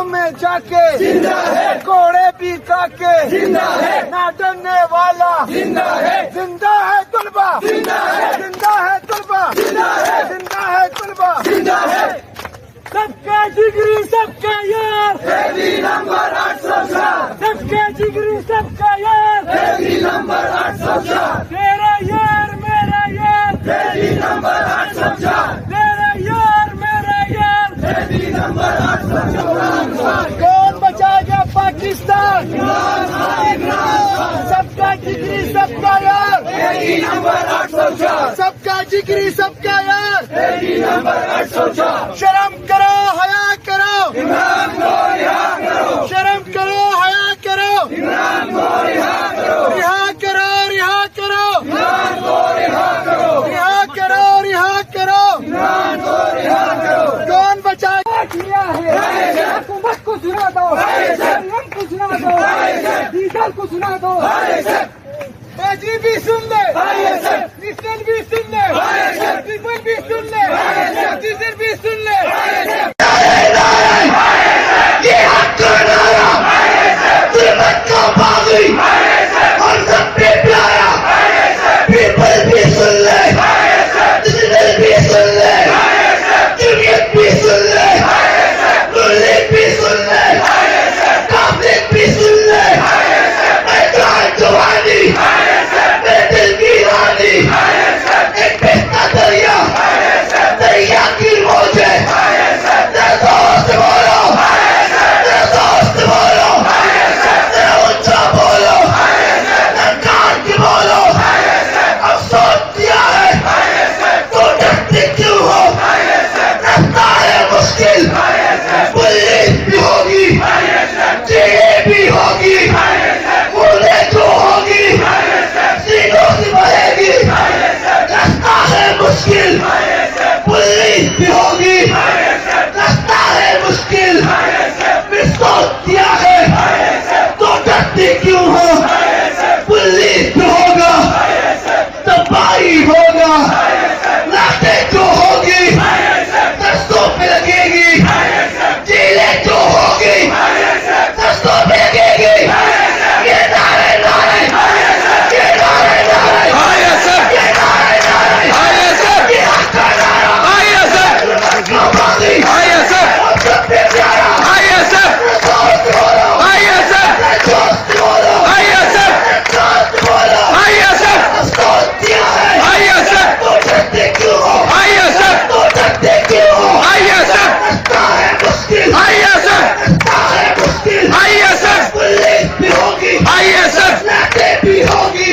गांव में जाके जिंदा है, घोड़े भी खाके जिंदा है, ना डरने वाला जिंदा है तलबा, जिंदा है तलबा, जिंदा है तलबा, जिंदा है। सबका जिगरी सबका यार, नंबर 804, सबका जिगरी सबका यार, नंबर 804, तेरा यार मेरा यार, नंबर 804, तेरा यार मेरा यार, नंबर 804। कौन बचाएगा पाकिस्तान? सबका जिगरी सबका यार, नंबर 804, सबका जिगरी सबका यार, नंबर 804। शर्म करो हया करो, इमरान को रिहा करो, शर्म करो हया करो, इमरान को रिहा करो, रिहा करो, रिहा करो, इमरान को रिहा करो, रिहा करो, रिहा करो, इमरान को रिहा करो। कौन बचाएगा? किया है हुकूमत को सुना दो, को सुना दो, डीजल को सुना दो, बाजी भी सुन ले, मिशन भी सुन ले, ट्रिपल भी सुन ले, डीजल भी सुन ले। ये हक का नारा, हुकूमत का बागी, हम सब पे प्यारा, पीपल भी सुन ले, डीजल भी सुन ले, जमीयत भी सुन ले, मुल्ले भी सुन ले, काफिर भी सुन ले, मैदान जवानी, दिल की रानी, एक बहता दरिया, दरिया की मौजें, दोस्त बोलो, दोस्त बोलो, ऊंचा बोलो, कान की बोलो, अफसोस किया है तो डरते क्यों हो? रास्ता है मुश्किल, पुलिस भी होगी, जेलें भी होगी, पुलिस जो होगी सीनों से बहेगी। रास्ता है मुश्किल, पुलिस भी होगी, रास्ता है मुश्किल, विश्वास किया है तो डरते क्यों हो? पुलिस भी होगा, तबाही होगा, लाशें जो होगी दस्तों पे लगेगी, जेलें जो होगी दस्तों पे लगेगी। ये नारे नारे, ये नारे नारे, ये नारे नारे, ये हक का नारा, हम सब पे प्यारा, दोस्त बोलो, दोस्त बोलो, दोस्त बोलो, अफसोस किया है तो डरते क्यों हो? तो डरते क्यों हो? रास्ता है मुश्किल, रास्ता है मुश्किल, पुलिस भी होगी, लाशें भी होगी,